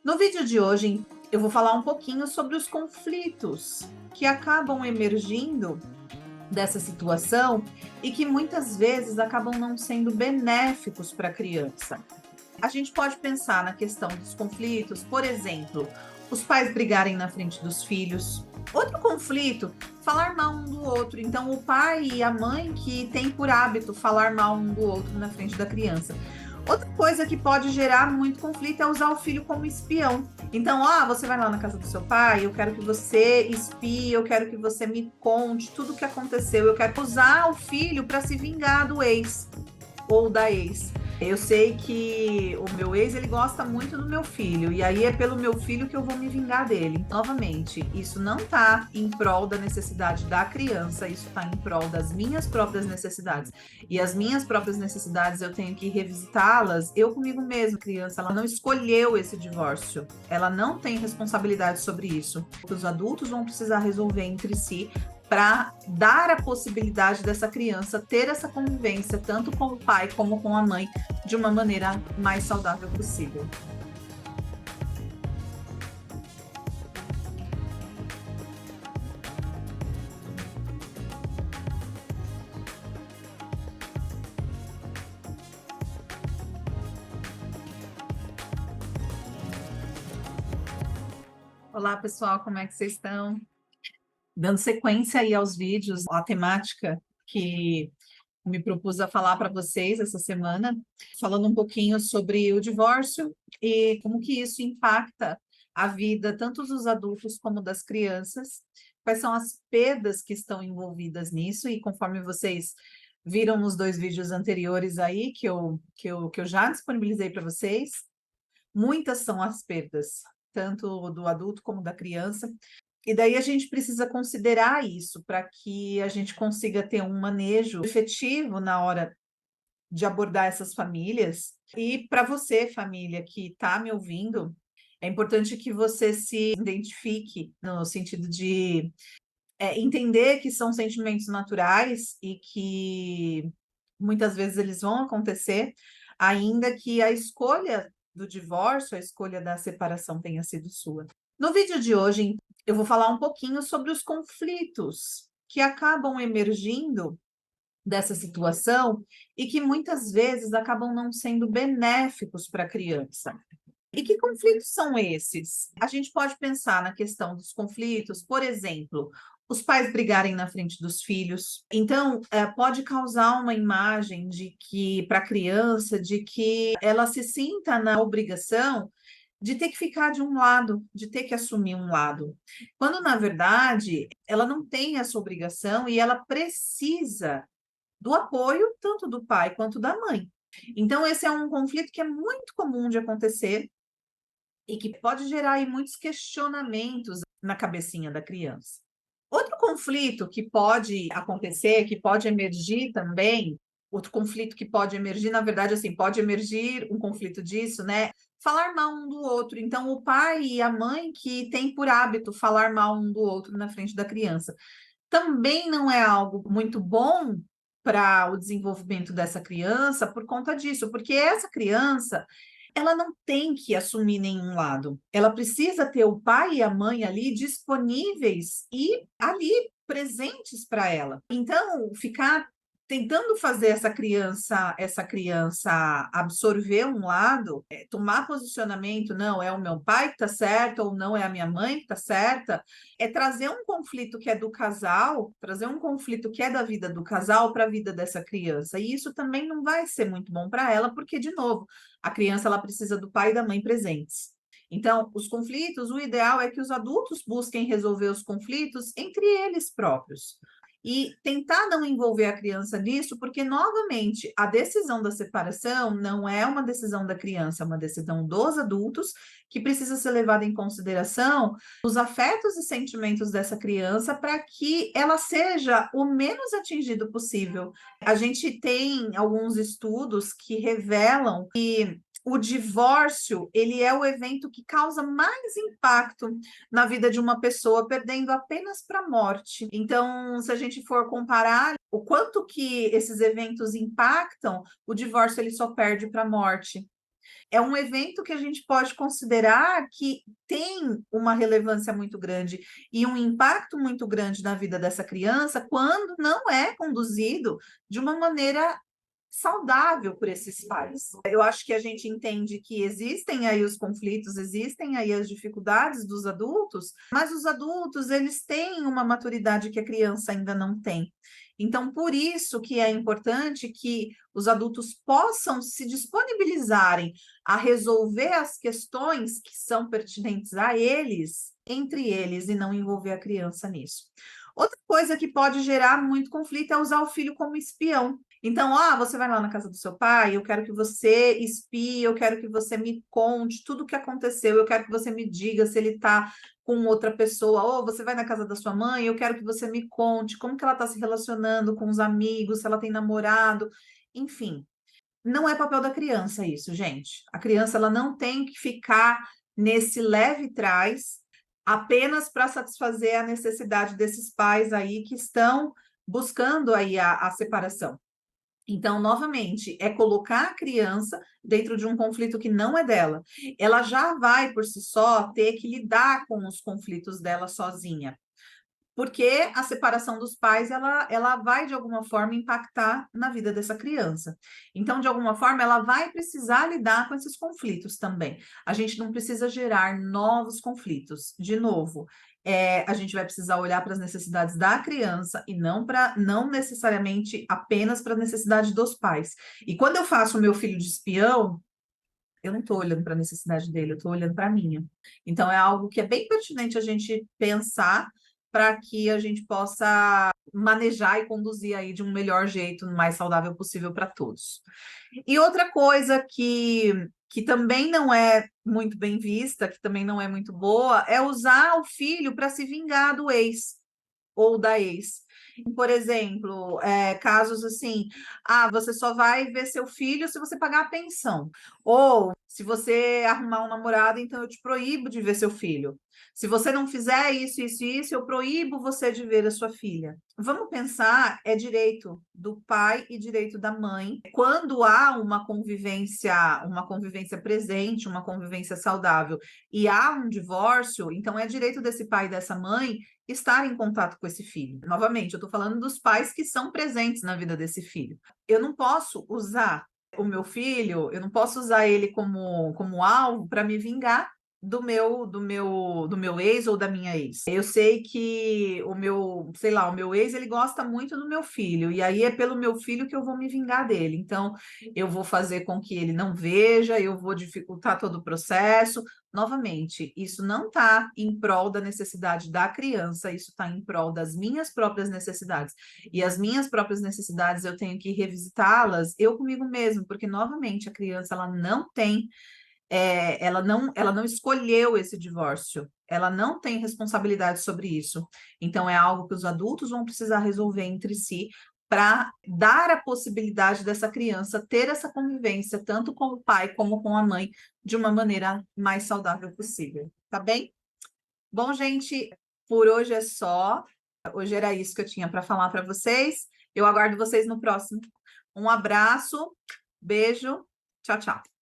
No vídeo de hoje, eu vou falar um pouquinho sobre os conflitos que acabam emergindo dessa situação e que muitas vezes acabam não sendo benéficos para a criança. A gente pode pensar na questão dos conflitos, por exemplo, os pais brigarem na frente dos filhos. Outro conflito, falar mal um do outro. Então, o pai e a mãe que têm por hábito falar mal um do outro na frente da criança. Outra coisa que pode gerar muito conflito é usar o filho como espião. Então, você vai lá na casa do seu pai, eu quero que você espie, eu quero que você me conte tudo o que aconteceu, eu quero usar o filho para se vingar do ex ou da ex. Eu sei que o meu ex, ele gosta muito do meu filho, e aí é pelo meu filho que eu vou me vingar dele. Novamente, isso não tá em prol da necessidade da criança, isso tá em prol das minhas próprias necessidades. E as minhas próprias necessidades eu tenho que revisitá-las eu comigo mesma. A criança, ela não escolheu esse divórcio. Ela não tem responsabilidade sobre isso. Os adultos vão precisar resolver entre si para dar a possibilidade dessa criança ter essa convivência, tanto com o pai como com a mãe, de uma maneira mais saudável possível. Olá, pessoal, como é que vocês estão? Dando sequência aí aos vídeos, a temática que me propus a falar para vocês essa semana, falando um pouquinho sobre o divórcio e como que isso impacta a vida tanto dos adultos como das crianças, quais são as perdas que estão envolvidas nisso, e conforme vocês viram nos dois vídeos anteriores aí, que eu já disponibilizei para vocês, muitas são as perdas, tanto do adulto como da criança, e daí a gente precisa considerar isso para que a gente consiga ter um manejo efetivo na hora de abordar essas famílias. E para você, família, que está me ouvindo, é importante que você se identifique no sentido de entender que são sentimentos naturais e que muitas vezes eles vão acontecer, ainda que a escolha do divórcio, a escolha da separação tenha sido sua. No vídeo de hoje, eu vou falar um pouquinho sobre os conflitos que acabam emergindo dessa situação e que muitas vezes acabam não sendo benéficos para a criança. E que conflitos são esses? A gente pode pensar na questão dos conflitos, por exemplo, os pais brigarem na frente dos filhos. Então, pode causar uma imagem de que, para a criança, de que ela se sinta na obrigação de ter que ficar de um lado, de ter que assumir um lado. Quando, na verdade, ela não tem essa obrigação e ela precisa do apoio tanto do pai quanto da mãe. Então, esse é um conflito que é muito comum de acontecer e que pode gerar aí muitos questionamentos na cabecinha da criança. Outro conflito que pode acontecer, que pode emergir também, outro conflito que pode emergir, na verdade, assim, pode emergir um conflito disso, né? Falar mal um do outro. Então, o pai e a mãe que têm por hábito falar mal um do outro na frente da criança. Também não é algo muito bom para o desenvolvimento dessa criança por conta disso, porque essa criança, ela não tem que assumir nenhum lado. Ela precisa ter o pai e a mãe ali disponíveis e ali presentes para ela. Então, ficar tentando fazer essa criança absorver um lado, tomar posicionamento, não é o meu pai que está certo ou não é a minha mãe que está certa, é trazer um conflito que é do casal, trazer um conflito que é da vida do casal para a vida dessa criança. E isso também não vai ser muito bom para ela, porque, de novo, a criança ela precisa do pai e da mãe presentes. Então, os conflitos, o ideal é que os adultos busquem resolver os conflitos entre eles próprios. E tentar não envolver a criança nisso, porque, novamente, a decisão da separação não é uma decisão da criança, é uma decisão dos adultos que precisa ser levada em consideração os afetos e sentimentos dessa criança para que ela seja o menos atingido possível. A gente tem alguns estudos que revelam que o divórcio, ele é o evento que causa mais impacto na vida de uma pessoa, perdendo apenas para a morte. Então, se a gente for comparar o quanto que esses eventos impactam, o divórcio ele só perde para a morte. É um evento que a gente pode considerar que tem uma relevância muito grande e um impacto muito grande na vida dessa criança quando não é conduzido de uma maneira saudável por esses pais. Eu acho que a gente entende que existem aí os conflitos, existem aí as dificuldades dos adultos, mas os adultos, eles têm uma maturidade que a criança ainda não tem. Então, por isso que é importante que os adultos possam se disponibilizarem a resolver as questões que são pertinentes a eles, entre eles, e não envolver a criança nisso. Outra coisa que pode gerar muito conflito é usar o filho como espião. Então, você vai lá na casa do seu pai, eu quero que você espie, eu quero que você me conte tudo o que aconteceu, eu quero que você me diga se ele está com outra pessoa, ou você vai na casa da sua mãe, eu quero que você me conte como que ela está se relacionando com os amigos, se ela tem namorado, enfim. Não é papel da criança isso, gente. A criança ela não tem que ficar nesse leve trás apenas para satisfazer a necessidade desses pais aí que estão buscando aí a separação. Então, novamente, é colocar a criança dentro de um conflito que não é dela. Ela já vai, por si só, ter que lidar com os conflitos dela sozinha. Porque a separação dos pais, ela vai, de alguma forma, impactar na vida dessa criança. Então, de alguma forma, ela vai precisar lidar com esses conflitos também. A gente não precisa gerar novos conflitos. De novo, a gente vai precisar olhar para as necessidades da criança e não necessariamente apenas para a necessidade dos pais. E quando eu faço o meu filho de espião, eu não estou olhando para a necessidade dele, eu estou olhando para a minha. Então, é algo que é bem pertinente a gente pensar para que a gente possa manejar e conduzir aí de um melhor jeito, mais saudável possível para todos. E outra coisa que também não é muito bem vista, que também não é muito boa, é usar o filho para se vingar do ex ou da ex. Por exemplo, casos assim, você só vai ver seu filho se você pagar a pensão. Ou se você arrumar um namorado, então eu te proíbo de ver seu filho. Se você não fizer isso, isso e isso, eu proíbo você de ver a sua filha. Vamos pensar, é direito do pai e direito da mãe. Quando há uma convivência presente, uma convivência saudável, e há um divórcio, então é direito desse pai e dessa mãe estar em contato com esse filho. Novamente, eu estou falando dos pais que são presentes na vida desse filho. Eu não posso usar o meu filho, eu não posso usar ele como alvo para me vingar do meu ex ou da minha ex. Eu sei que o meu ex, ele gosta muito do meu filho, e aí é pelo meu filho que eu vou me vingar dele. Então, eu vou fazer com que ele não veja, eu vou dificultar todo o processo. Novamente, isso não está em prol da necessidade da criança, isso está em prol das minhas próprias necessidades. E as minhas próprias necessidades eu tenho que revisitá-las eu comigo mesmo, porque, novamente, a criança ela não tem ela não escolheu esse divórcio, ela não tem responsabilidade sobre isso. Então, é algo que os adultos vão precisar resolver entre si para dar a possibilidade dessa criança ter essa convivência, tanto com o pai como com a mãe, de uma maneira mais saudável possível. Tá bem? Bom, gente, por hoje é só. Hoje era isso que eu tinha para falar para vocês. Eu aguardo vocês no próximo. Um abraço, beijo, tchau, tchau.